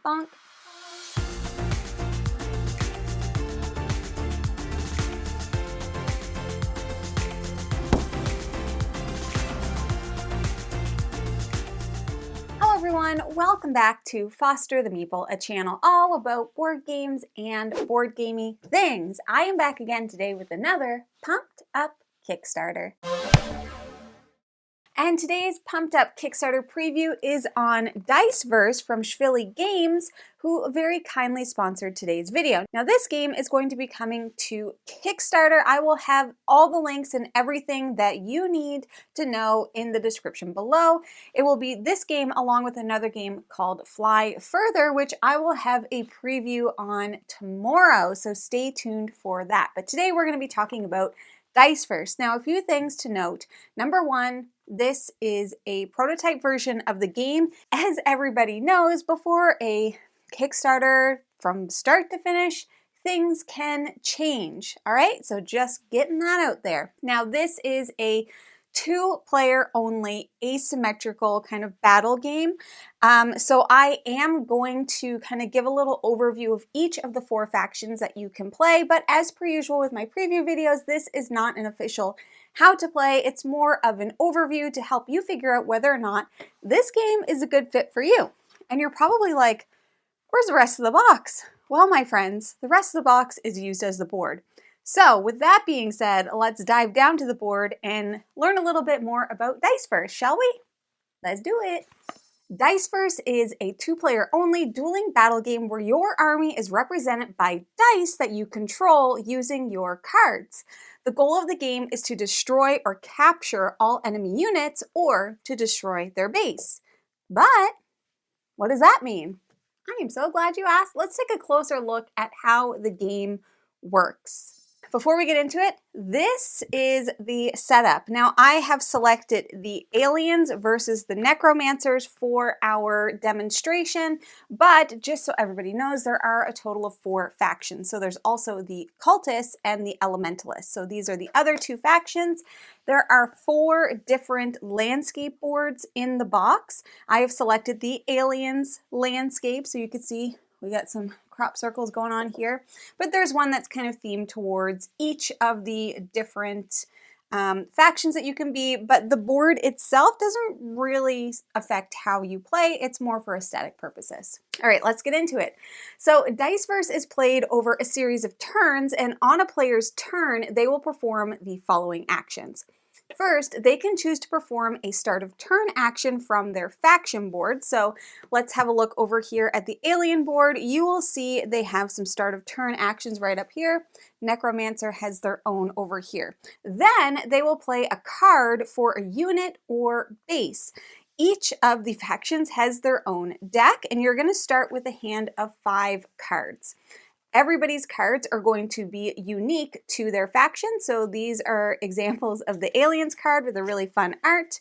Bonk. Hello everyone, welcome back to Foster the Meeple, a channel all about board games and board gamey things. I am back again today with another pumped up Kickstarter. And today's pumped up Kickstarter preview is on DiceVerse from Schvilly Games, who very kindly sponsored today's video. Now this game is going to be coming to Kickstarter. I will have all the links and everything that you need to know in the description below. It will be this game along with another game called Fly Further, which I will have a preview on tomorrow, so stay tuned for that. But today we're going to be talking about DiceVerse. Now a few things to note. Number one, this is a prototype version of the game. As everybody knows, before a Kickstarter, from start to finish, things can change. All right, so just getting that out there. Now this is a 2-player only asymmetrical kind of battle game. So I am going to kind of give a little overview of each of the 4 factions that you can play, but as per usual with my preview videos, this is not an official how to play. It's more of an overview to help you figure out whether or not this game is a good fit for you. And you're probably like, where's the rest of the box? Well, my friends, the rest of the box is used as the board. So with that being said, let's dive down to the board and learn a little bit more about DiceVerse, shall we? Let's do it. DiceVerse is a 2-player only dueling battle game where your army is represented by dice that you control using your cards. The goal of the game is to destroy or capture all enemy units or to destroy their base. But what does that mean? I am so glad you asked. Let's take a closer look at how the game works. Before we get into it, this is the setup. Now I have selected the aliens versus the necromancers for our demonstration, but just so everybody knows, there are a total of 4 factions. So there's also the cultists and the elementalists. So these are the other 2 factions. There are 4 different landscape boards in the box. I have selected the aliens landscape, so you can see we got some crop circles going on here, but there's one that's kind of themed towards each of the different factions that you can be, but the board itself doesn't really affect how you play. It's more for aesthetic purposes. All right, let's get into it. So DiceVerse is played over a series of turns, and on a player's turn, they will perform the following actions. First, they can choose to perform a start of turn action from their faction board. So let's have a look over here at the alien board. You will see they have some start of turn actions right up here. Necromancer has their own over here. Then they will play a card for a unit or base. Each of the factions has their own deck, and you're going to start with a hand of 5 cards. Everybody's cards are going to be unique to their faction. So these are examples of the aliens card with a really fun art.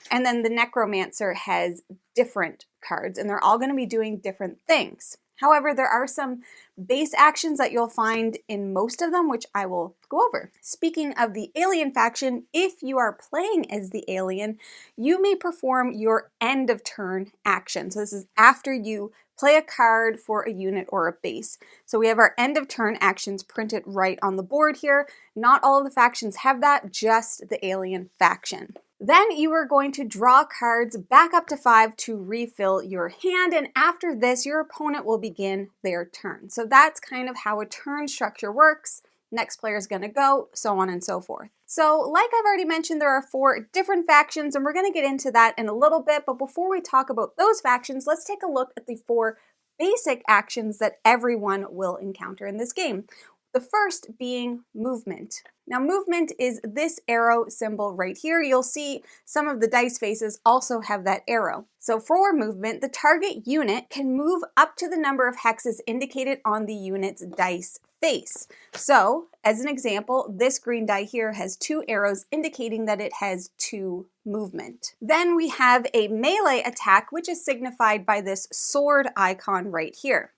And then the necromancer has different cards, and they're all going to be doing different things. However, there are some base actions that you'll find in most of them, which I will go over. Speaking of the alien faction, if you are playing as the alien, you may perform your end of turn action. So this is after you play a card for a unit or a base. So we have our end of turn actions printed right on the board here. Not all of the factions have that, just the alien faction. Then you are going to draw cards back up to 5 to refill your hand, and after this, your opponent will begin their turn. So that's kind of how a turn structure works. Next player is going to go, so on and so forth. So like I've already mentioned, there are 4 different factions, and we're going to get into that in a little bit. But before we talk about those factions, let's take a look at the 4 basic actions that everyone will encounter in this game. The first being movement. Now movement is this arrow symbol right here. You'll see some of the dice faces also have that arrow. So for movement, the target unit can move up to the number of hexes indicated on the unit's dice face. So as an example, this green die here has 2 arrows indicating that it has 2 movement. Then we have a melee attack, which is signified by this sword icon right here.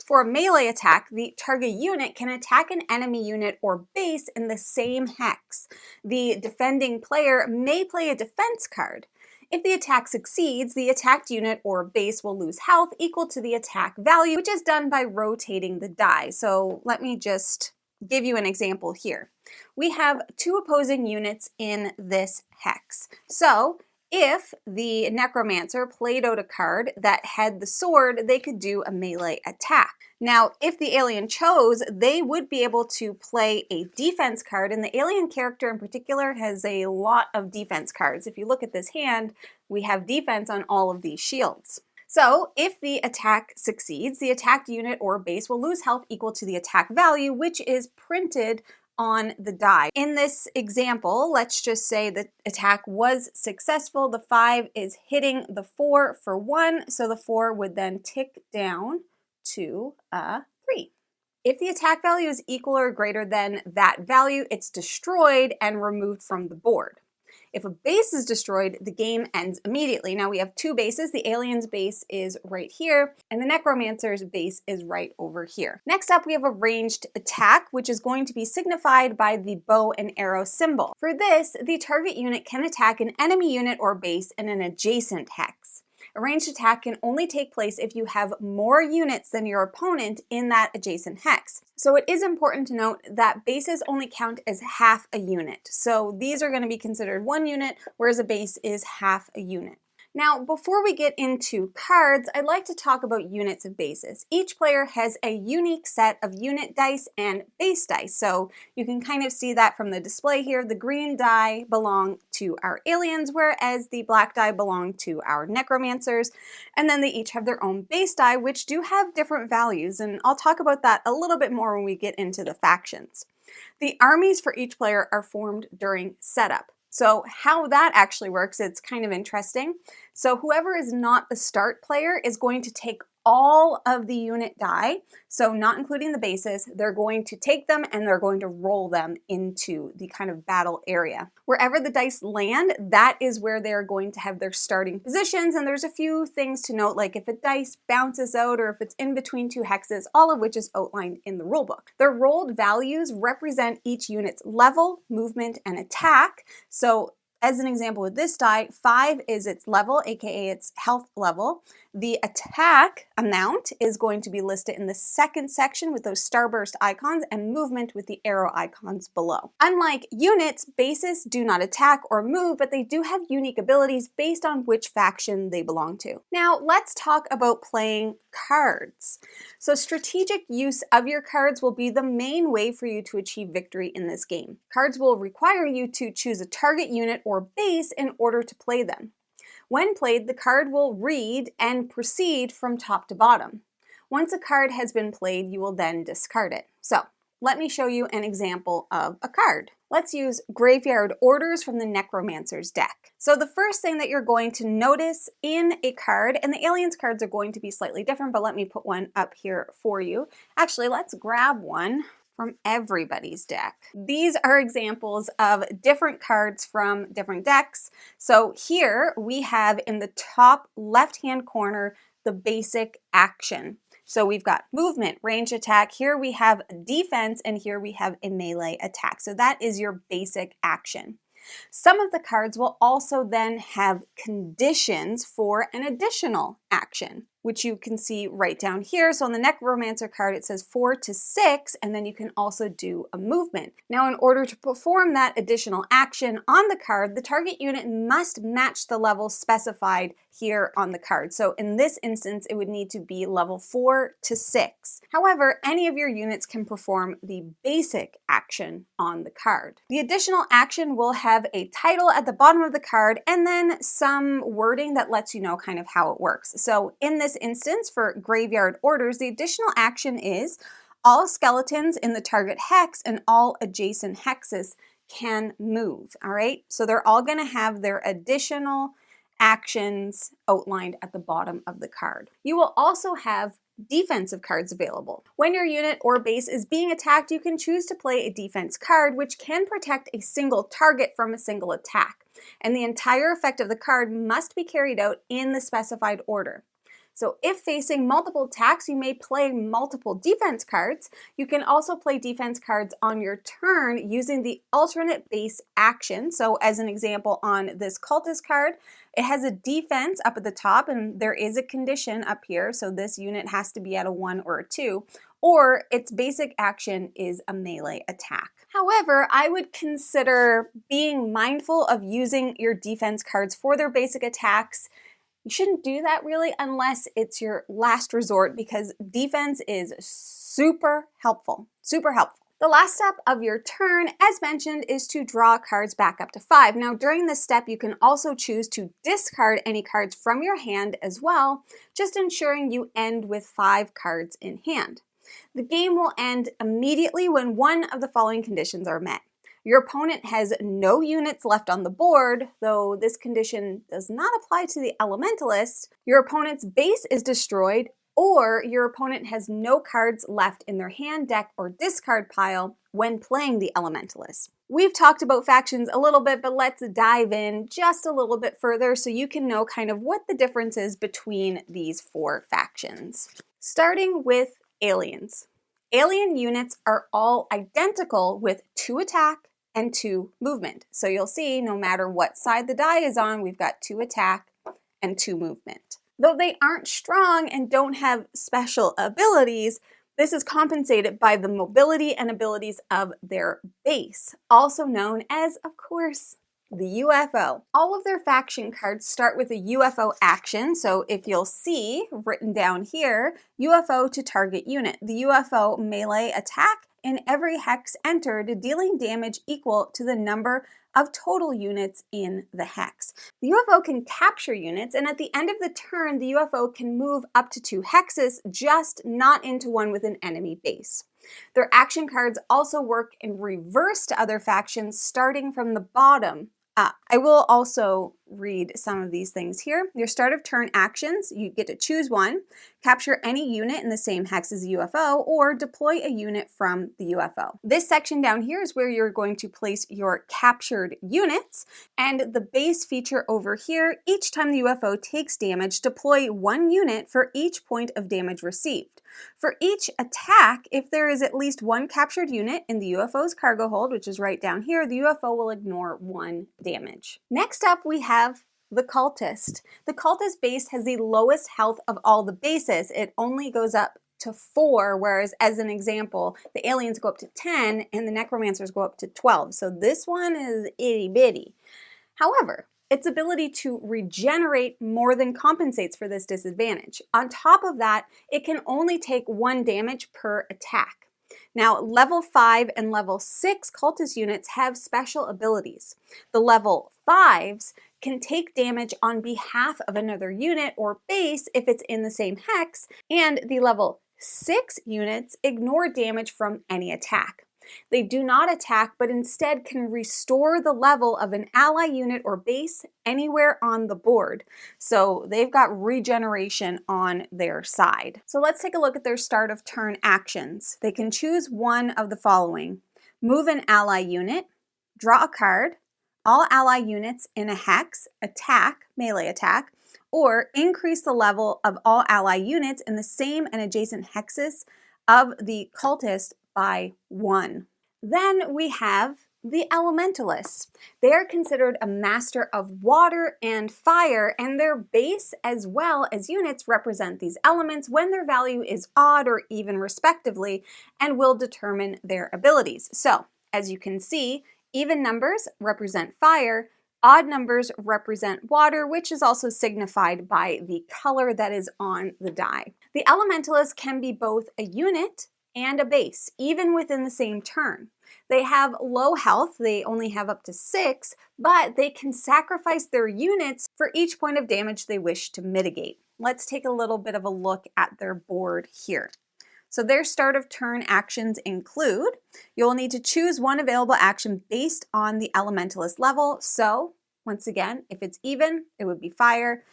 For a melee attack, the target unit can attack an enemy unit or base in the same hex. The defending player may play a defense card. If the attack succeeds, the attacked unit or base will lose health equal to the attack value, which is done by rotating the die. So let me just give you an example here. We have two opposing units in this hex. So if the necromancer played out a card that had the sword, they could do a melee attack. Now, if the alien chose, they would be able to play a defense card, and the alien character in particular has a lot of defense cards. If you look at this hand, we have defense on all of these shields. So if the attack succeeds, the attacked unit or base will lose health equal to the attack value, which is printed on the die. In this example, let's just say the attack was successful. The 5 is hitting the 4 for 1, so the 4 would then tick down to a 3. If the attack value is equal or greater than that value, it's destroyed and removed from the board. If a base is destroyed, the game ends immediately. Now we have two bases. The alien's base is right here, and the necromancer's base is right over here. Next up, we have a ranged attack, which is going to be signified by the bow and arrow symbol. For this, the target unit can attack an enemy unit or base in an adjacent hex. A ranged attack can only take place if you have more units than your opponent in that adjacent hex. So it is important to note that bases only count as half a unit. So these are going to be considered 1 unit, whereas a base is half a unit. Now, before we get into cards, I'd like to talk about units of bases. Each player has a unique set of unit dice and base dice. So you can kind of see that from the display here. The green die belong to our aliens, whereas the black die belong to our necromancers. And then they each have their own base die, which do have different values. And I'll talk about that a little bit more when we get into the factions. The armies for each player are formed during setup. So how that actually works, it's kind of interesting. So whoever is not the start player is going to take all of the unit die, so not including the bases. They're going to take them and they're going to roll them into the kind of battle area. Wherever the dice land, that is where they're going to have their starting positions, and there's a few things to note, like if a dice bounces out or if it's in between two hexes, all of which is outlined in the rulebook. Their rolled values represent each unit's level, movement, and attack. So as an example with this die, 5 is its level, aka its health level. The attack amount is going to be listed in the second section with those starburst icons, and movement with the arrow icons below. Unlike units, bases do not attack or move, but they do have unique abilities based on which faction they belong to. Now let's talk about playing cards. So strategic use of your cards will be the main way for you to achieve victory in this game. Cards will require you to choose a target unit or base in order to play them. When played, the card will read and proceed from top to bottom. Once a card has been played, you will then discard it. So let me show you an example of a card. Let's use Graveyard Orders from the Necromancer's deck. So the first thing that you're going to notice in a card, and the aliens cards are going to be slightly different, but let me put one up here for you. Actually, let's grab one from everybody's deck. These are examples of different cards from different decks. So here we have in the top left-hand corner the basic action. So we've got movement, range attack, here we have defense, and here we have a melee attack. So that is your basic action. Some of the cards will also then have conditions for an additional action, which you can see right down here. So on the Necromancer card, it says 4 to 6, and then you can also do a movement. Now, in order to perform that additional action on the card, the target unit must match the level specified here on the card. So in this instance, it would need to be level 4 to 6. However, any of your units can perform the basic action on the card. The additional action will have a title at the bottom of the card and then some wording that lets you know kind of how it works. So in this instance, for Graveyard Orders, the additional action is all skeletons in the target hex and all adjacent hexes can move. All right, so they're all going to have their additional actions outlined at the bottom of the card. You will also have defensive cards available. When your unit or base is being attacked, you can choose to play a defense card, which can protect a single target from a single attack. And the entire effect of the card must be carried out in the specified order. So if facing multiple attacks, you may play multiple defense cards. You can also play defense cards on your turn using the alternate base action. So as an example on this cultist card, it has a defense up at the top and there is a condition up here. So this unit has to be at a 1 or a 2, or its basic action is a melee attack. However, I would consider being mindful of using your defense cards for their basic attacks. You shouldn't do that really unless it's your last resort, because defense is super helpful, super helpful. The last step of your turn, as mentioned, is to draw cards back up to 5. Now, during this step, you can also choose to discard any cards from your hand as well, just ensuring you end with 5 cards in hand. The game will end immediately when one of the following conditions are met. Your opponent has no units left on the board, though this condition does not apply to the Elementalist. Your opponent's base is destroyed, or your opponent has no cards left in their hand, deck, or discard pile when playing the Elementalist. We've talked about factions a little bit, but let's dive in just a little bit further so you can know kind of what the difference is between these 4 factions. Starting with aliens. Alien units are all identical with 2 attack and 2 movement. So you'll see no matter what side the die is on, we've got 2 attack and 2 movement. Though they aren't strong and don't have special abilities, this is compensated by the mobility and abilities of their base, also known as, of course, the UFO. All of their faction cards start with a UFO action. So if you'll see written down here, UFO to target unit. The UFO melee attack in every hex entered, dealing damage equal to the number of total units in the hex. The UFO can capture units, and at the end of the turn, the UFO can move up to 2 hexes, just not into one with an enemy base. Their action cards also work in reverse to other factions, starting from the bottom up. I will also read some of these things here. Your start of turn actions, you get to choose one, capture any unit in the same hex as a UFO, or deploy a unit from the UFO. This section down here is where you're going to place your captured units, and the base feature over here, each time the UFO takes damage, deploy 1 unit for each point of damage received. For each attack, if there is at least 1 captured unit in the UFO's cargo hold, which is right down here, the UFO will ignore 1 damage. Next up, we have the cultist. The cultist base has the lowest health of all the bases. It only goes up to 4, whereas as an example, the aliens go up to 10 and the necromancers go up to 12. So this one is itty bitty. However, its ability to regenerate more than compensates for this disadvantage. On top of that, it can only take 1 damage per attack. Now, level 5 and level 6 cultist units have special abilities. The level 5s can take damage on behalf of another unit or base if it's in the same hex, and the level 6 units ignore damage from any attack. They do not attack, but instead can restore the level of an ally unit or base anywhere on the board. So they've got regeneration on their side. So let's take a look at their start of turn actions. They can choose one of the following: move an ally unit, draw a card, all ally units in a hex, attack, melee attack, or increase the level of all ally units in the same and adjacent hexes of the cultist by 1. Then we have the Elementalists. They are considered a master of water and fire, and their base as well as units represent these elements when their value is odd or even respectively, and will determine their abilities. So, as you can see, even numbers represent fire, odd numbers represent water, which is also signified by the color that is on the die. The Elementalist can be both a unit and a base, even within the same turn. They have low health, they only have up to 6, but they can sacrifice their units for each point of damage they wish to mitigate. Let's take a little bit of a look at their board here. So their start of turn actions include, you'll need to choose one available action based on the Elementalist level. So once again, if it's even, it would be fire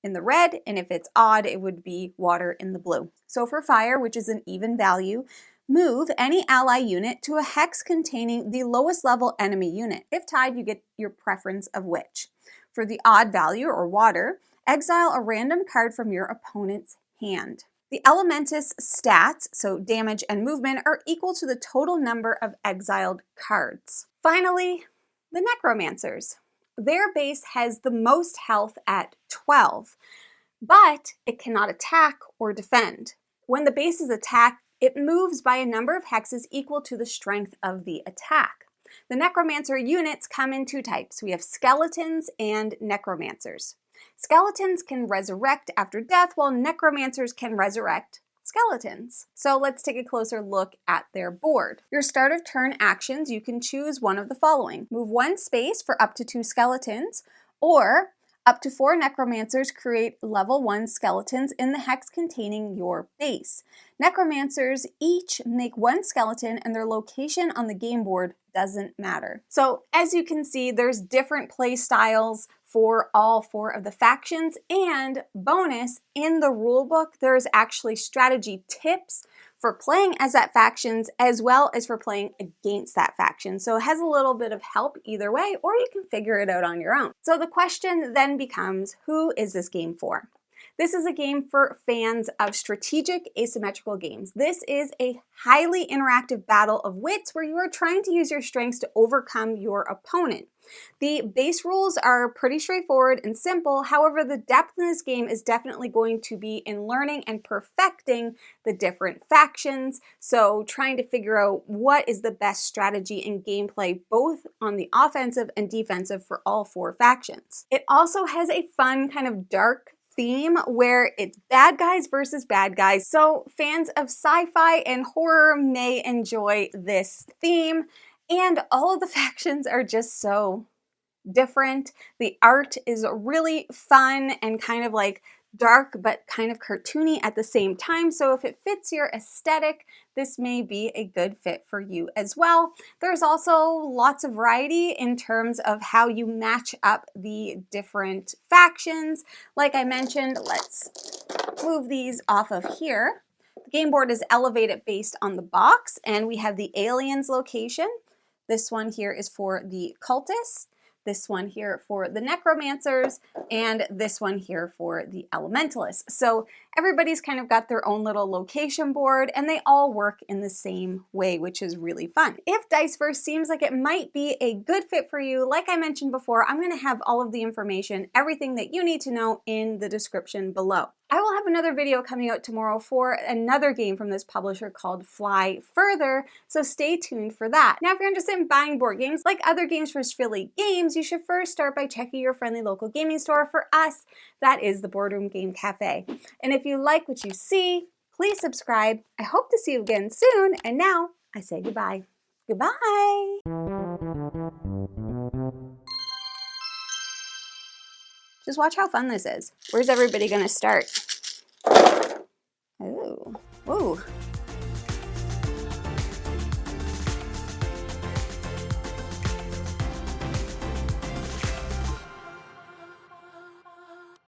in the red, and if it's odd, it would be water in the blue. So for fire, which is an even value, move any ally unit to a hex containing the lowest level enemy unit. If tied, you get your preference of which. For the odd value, or water, Exile a random card from your opponent's hand. The Elementus stats, so damage and movement, are equal to the total number of exiled cards. Finally, the Necromancers. Their base has the most health at 12, but it cannot attack or defend. When the base is attacked, it moves by a number of hexes equal to the strength of the attack. The Necromancer units come in two types. We have skeletons and necromancers. Skeletons can resurrect after death, while necromancers can resurrect skeletons. So let's take a closer look at their board. Your start of turn actions, you can choose one of the following. Move one space for up to 2 skeletons, or up to 4 necromancers create level 1 skeletons in the hex containing your base. Necromancers each make 1 skeleton and their location on the game board doesn't matter. So as you can see, there's different play styles for all 4 of the factions, and bonus, in the rulebook there's actually strategy tips for playing as that factions as well as for playing against that faction. So it has a little bit of help either way, or you can figure it out on your own. So the question then becomes, who is this game for? This is a game for fans of strategic asymmetrical games. This is a highly interactive battle of wits where you are trying to use your strengths to overcome your opponent. The base rules are pretty straightforward and simple. However, the depth in this game is definitely going to be in learning and perfecting the different factions. So trying to figure out what is the best strategy and gameplay, both on the offensive and defensive for all 4 factions. It also has a fun kind of dark theme where it's bad guys versus bad guys. So fans of sci-fi and horror may enjoy this theme, and all of the factions are just so different. The art is really fun and kind of like dark but kind of cartoony at the same time. So if it fits your aesthetic, this may be a good fit for you as well. There's also lots of variety in terms of how you match up the different factions. Like I mentioned, let's move these off of here. The game board is elevated based on the box, and we have the aliens location. This one here is for the cultists. This one here for the necromancers, and this one here for the elementalists. So everybody's kind of got their own little location board, and they all work in the same way, which is really fun. If DiceVerse seems like it might be a good fit for you, like I mentioned before, I'm gonna have all of the information, everything that you need to know, in the description below. I will have another video coming out tomorrow for another game from this publisher called Fly Further, so stay tuned for that. Now, if you're interested in buying board games, like other games from Philly Games, you should first start by checking your friendly local gaming store. For us, that is the Boardroom Game Cafe. And if you like what you see, please subscribe. I hope to see you again soon, and now I say goodbye. Goodbye! Just watch how fun this is. Where's everybody gonna start? Ooh, ooh.